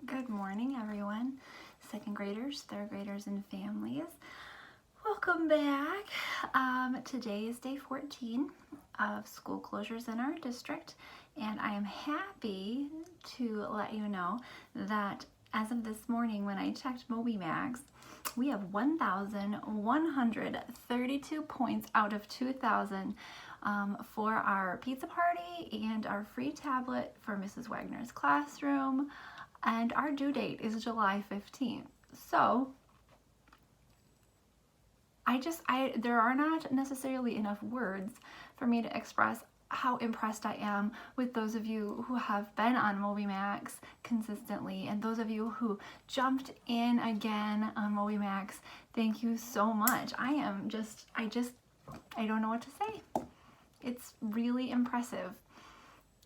Good morning, everyone. Second graders, third graders, and families. Welcome back. Today is day 14 of school closures in our district, and I am happy to let you know that as of this morning, when I checked MobyMax, we have 1,132 points out of 2,000 for our pizza party and our free tablet for Mrs. Wagner's classroom. And our due date is July 15th. So there are not necessarily enough words for me to express how impressed I am with those of you who have been on MobyMax consistently, and those of you who jumped in again on MobyMax. Thank you so much. I don't know what to say. It's really impressive.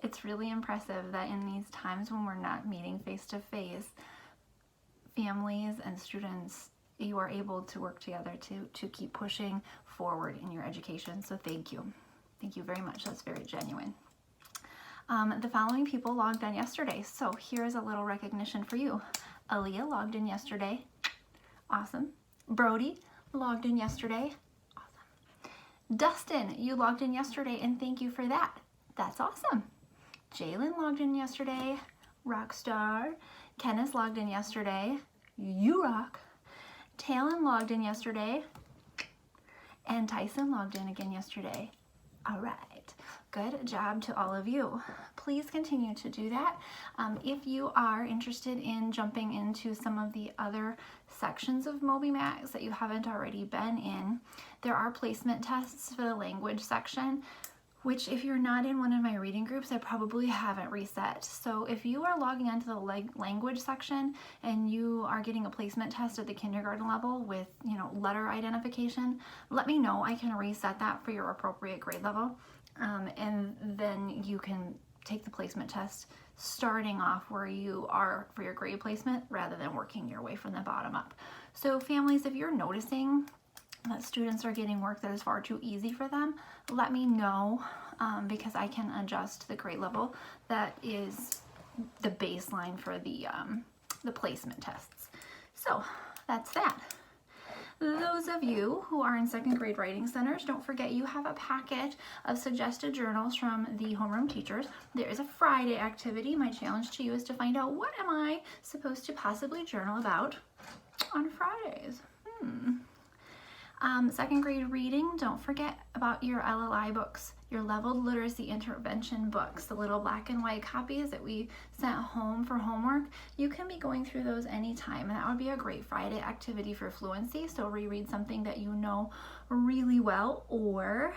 It's really impressive that in these times when we're not meeting face-to-face, families and students, you are able to work together to keep pushing forward in your education. So thank you. Thank you very much. That's very genuine. The following people logged in yesterday. So here's a little recognition for you. Aaliyah logged in yesterday. Awesome. Brody logged in yesterday. Awesome. Dustin, you logged in yesterday, and thank you for that. That's awesome. Jalen logged in yesterday. Rockstar. Kenneth logged in yesterday. You rock. Talon logged in yesterday. And Tyson logged in again yesterday. All right. Good job to all of you. Please continue to do that. If you are interested in jumping into some of the other sections of MobyMax that you haven't already been in, there are placement tests for the language section, which if you're not in one of my reading groups, I probably haven't reset. So if you are logging onto the language section and you are getting a placement test at the kindergarten level with, letter identification, let me know. I can reset that for your appropriate grade level. And then you can take the placement test starting off where you are for your grade placement rather than working your way from the bottom up. So families, if you're noticing that students are getting work that is far too easy for them, let me know, because I can adjust the grade level that is the baseline for the placement tests. So that's that. Those of you who are in second grade writing centers, don't forget you have a packet of suggested journals from the homeroom teachers. There is a Friday activity. My challenge to you is to find out, what am I supposed to possibly journal about on Fridays? Second grade reading, don't forget about your LLI books, your leveled literacy intervention books, the little black and white copies that we sent home for homework. You can be going through those anytime, and that would be a great Friday activity for fluency. So reread something that you know really well, or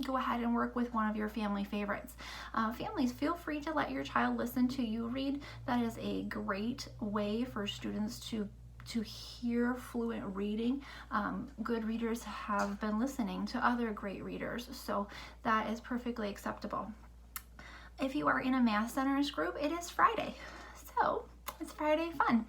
go ahead and work with one of your family favorites. Families, feel free to let your child listen to you read. That is a great way for students to hear fluent reading. Good readers have been listening to other great readers, so that is perfectly acceptable. If you are in a math centers group, it is Friday, so it's Friday fun.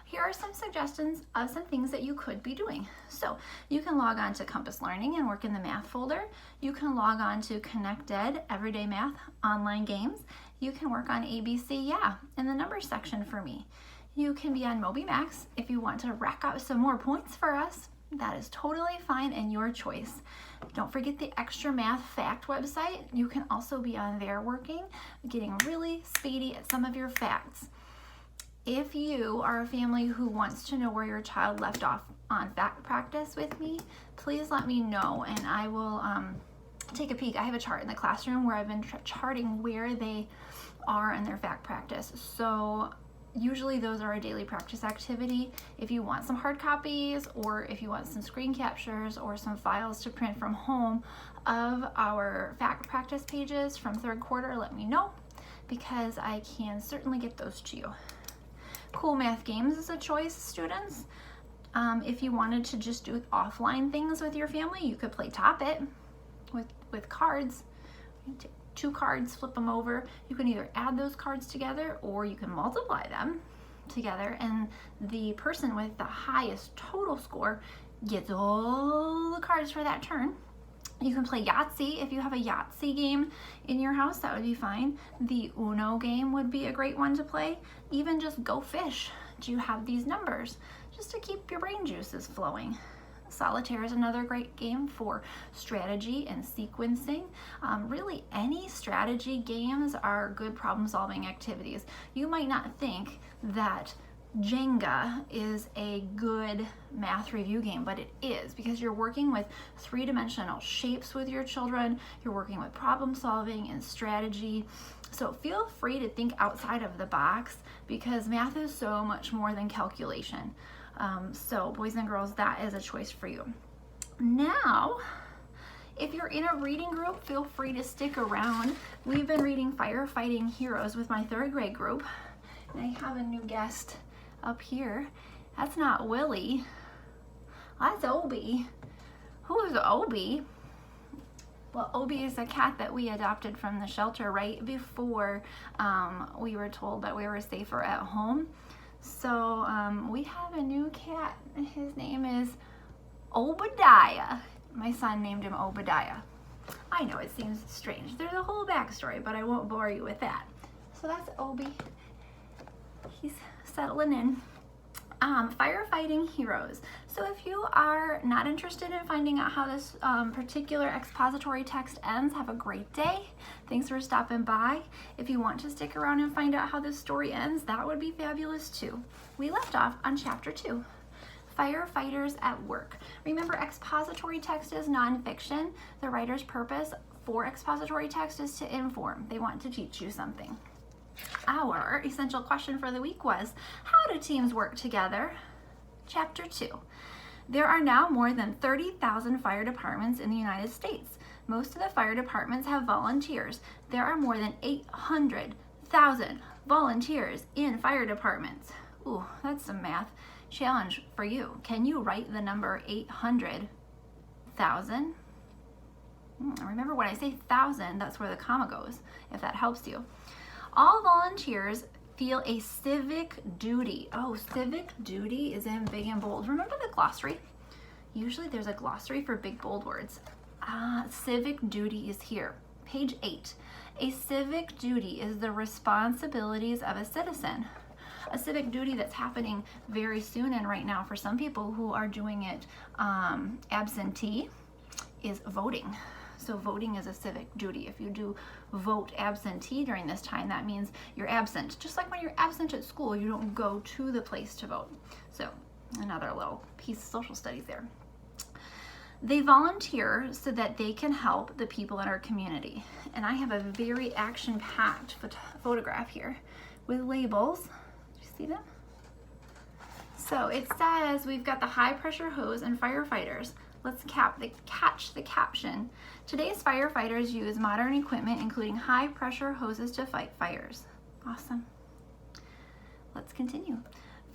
Here are some suggestions of some things that you could be doing. So you can log on to Compass Learning and work in the math folder. You can log on to ConnectEd, Everyday Math, online games. You can work on ABC Yeah in the numbers section for me. You can be on MobyMax if you want to rack up some more points for us. That is totally fine and your choice. Don't forget the Extra Math Fact website. You can also be on there working, getting really speedy at some of your facts. If you are a family who wants to know where your child left off on fact practice with me, please let me know and I will take a peek. I have a chart in the classroom where I've been charting where they are in their fact practice. So usually those are a daily practice activity. If you want some hard copies, or if you want some screen captures or some files to print from home of our fact practice pages from third quarter, let me know, because I can certainly get those to you. Cool Math Games is a choice, students. If you wanted to just do offline things with your family, you could play Top It with cards. You take 2 cards, flip them over. You can either add those cards together or you can multiply them together, and the person with the highest total score gets all the cards for that turn. You can play Yahtzee if you have a Yahtzee game in your house, that would be fine. The Uno game would be a great one to play. Even just Go Fish. Do you have these numbers? Just to keep your brain juices flowing. Solitaire is another great game for strategy and sequencing. Really, any strategy games are good problem-solving activities. You might not think that Jenga is a good math review game, but it is, because you're working with three-dimensional shapes with your children. You're working with problem solving and strategy. So feel free to think outside of the box, because math is so much more than calculation. So boys and girls, that is a choice for you. Now, if you're in a reading group, feel free to stick around. We've been reading Firefighting Heroes with my 3rd grade group, and I have a new guest up here. That's not Willie, that's Obi. Who is Obi? Well, Obi is a cat that we adopted from the shelter right before we were told that we were safer at home. So we have a new cat. His name is Obadiah. My son named him Obadiah. I know it seems strange. There's a whole backstory, but I won't bore you with that. So that's Obi. He's settling in. Firefighting Heroes. So if you are not interested in finding out how this particular expository text ends, have a great day. Thanks for stopping by. If you want to stick around and find out how this story ends, that would be fabulous too. We left off on chapter 2. Firefighters at work. Remember, expository text is nonfiction. The writer's purpose for expository text is to inform. They want to teach you something. Our essential question for the week was, how do teams work together? Chapter 2. There are now more than 30,000 fire departments in the United States. Most of the fire departments have volunteers. There are more than 800,000 volunteers in fire departments. Ooh, that's some math challenge for you. Can you write the number 800,000? Remember, when I say thousand, that's where the comma goes, if that helps you. All volunteers feel a civic duty. Oh, civic duty is in big and bold. Remember the glossary? Usually there's a glossary for big, bold words. Civic duty is here. Page 8. A civic duty is the responsibilities of a citizen. A civic duty that's happening very soon and right now for some people who are doing it absentee is voting. So voting is a civic duty. If you do vote absentee during this time, that means you're absent. Just like when you're absent at school, you don't go to the place to vote. So another little piece of social studies there. They volunteer so that they can help the people in our community. And I have a very action-packed photograph here with labels. Do you see them? So it says we've got the high pressure hose and firefighters. Let's catch the caption. Today's firefighters use modern equipment, including high pressure hoses to fight fires. Awesome. Let's continue.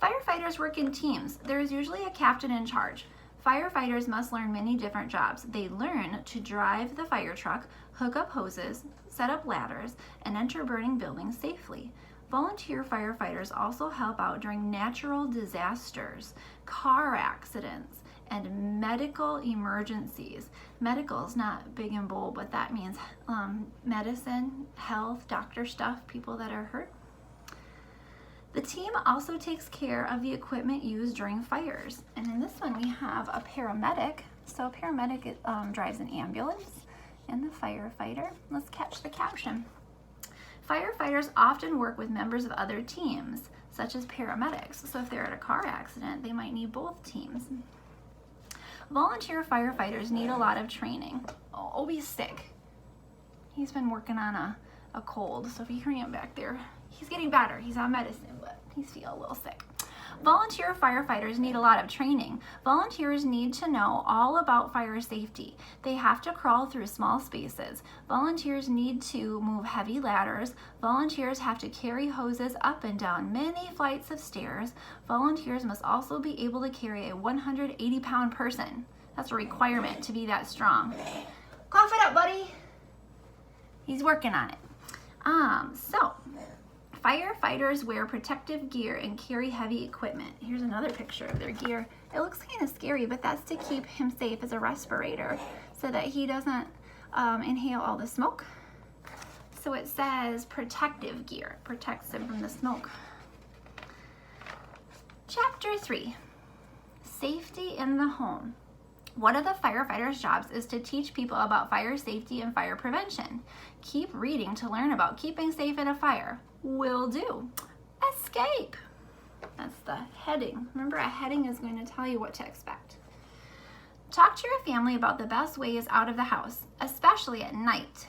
Firefighters work in teams. There is usually a captain in charge. Firefighters must learn many different jobs. They learn to drive the fire truck, hook up hoses, set up ladders, and enter burning buildings safely. Volunteer firefighters also help out during natural disasters, car accidents, and medical emergencies. Medical is not big and bold, but that means medicine, health, doctor stuff, people that are hurt. The team also takes care of the equipment used during fires. And in this one, we have a paramedic. So a paramedic drives an ambulance, and the firefighter. Let's catch the caption. Firefighters often work with members of other teams, such as paramedics. So if they're at a car accident, they might need both teams. Volunteer firefighters need a lot of training. Oh, Obi's sick. He's been working on a cold, so if you hear him back there, he's getting better. He's on medicine, but he's still a little sick. Volunteer firefighters need a lot of training. Volunteers need to know all about fire safety. They have to crawl through small spaces. Volunteers need to move heavy ladders. Volunteers have to carry hoses up and down many flights of stairs. Volunteers must also be able to carry a 180-pound person. That's a requirement to be that strong. Cough it up, buddy. He's working on it. Firefighters wear protective gear and carry heavy equipment. Here's another picture of their gear. It looks kind of scary, but that's to keep him safe as a respirator. so that he doesn't inhale all the smoke. So it says protective gear, protects him from the smoke. Chapter 3, safety in the home. One of the firefighters' jobs is to teach people about fire safety and fire prevention. Keep reading to learn about keeping safe in a fire. Will do. Escape. That's the heading. Remember, a heading is going to tell you what to expect. Talk to your family about the best ways out of the house, especially at night.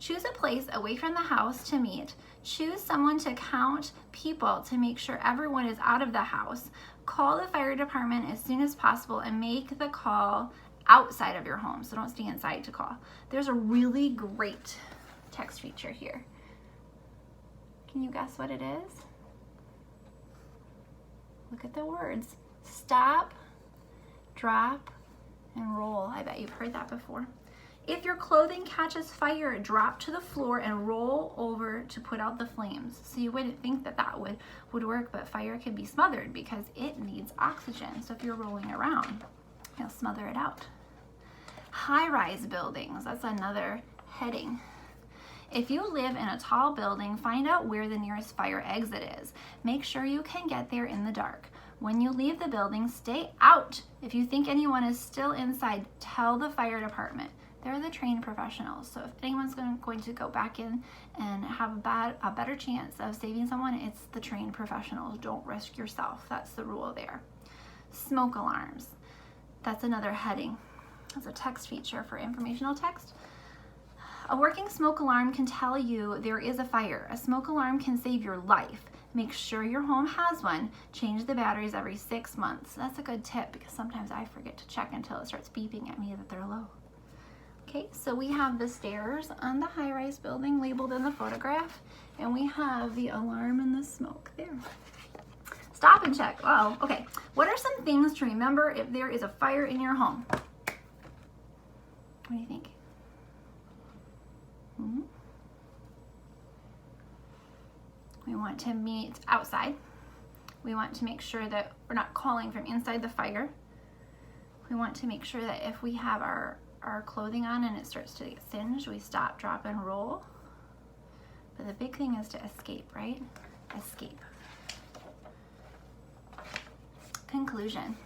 Choose a place away from the house to meet. Choose someone to count people to make sure everyone is out of the house. Call the fire department as soon as possible and make the call outside of your home, so don't stay inside to call. There's a really great text feature here. Can you guess what it is? Look at the words. Stop, drop, and roll. I bet you've heard that before. If your clothing catches fire, drop to the floor and roll over to put out the flames. So you wouldn't think that that would work, but fire can be smothered because it needs oxygen. So if you're rolling around, you'll smother it out. High-rise buildings, that's another heading. If you live in a tall building, find out where the nearest fire exit is. Make sure you can get there in the dark. When you leave the building, stay out. If you think anyone is still inside, tell the fire department. They're the trained professionals, so if anyone's going to go back in and have a better chance of saving someone, it's the trained professionals. Don't risk yourself. That's the rule there. Smoke alarms. That's another heading. That's a text feature for informational text. A working smoke alarm can tell you there is a fire. A smoke alarm can save your life. Make sure your home has one. Change the batteries every 6 months. That's a good tip because sometimes I forget to check until it starts beeping at me that they're low. Okay, so we have the stairs on the high-rise building labeled in the photograph, and we have the alarm and the smoke there. Stop and check. Oh, okay. What are some things to remember if there is a fire in your home? What do you think? We want to meet outside. We want to make sure that we're not calling from inside the fire. We want to make sure that if we have our clothing on and it starts to get singed, we stop, drop, and roll. But the big thing is to escape, right? Escape. Conclusion.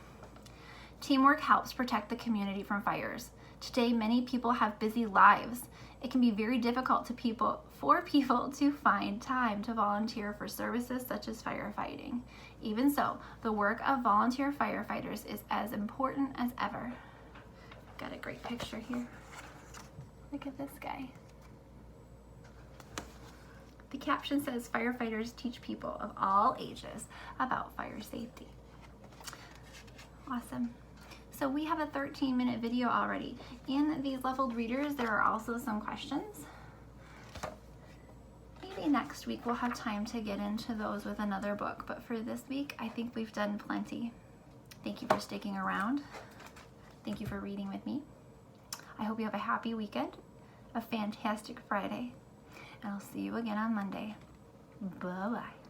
Teamwork helps protect the community from fires. Today, many people have busy lives. It can be very difficult for people to find time to volunteer for services such as firefighting. Even so, the work of volunteer firefighters is as important as ever. Got a great picture here. Look at this guy. The caption says, firefighters teach people of all ages about fire safety. Awesome. So we have a 13-minute video already. In these leveled readers, there are also some questions. Maybe next week we'll have time to get into those with another book, but for this week, I think we've done plenty. Thank you for sticking around. Thank you for reading with me. I hope you have a happy weekend, a fantastic Friday, and I'll see you again on Monday. Bye-bye.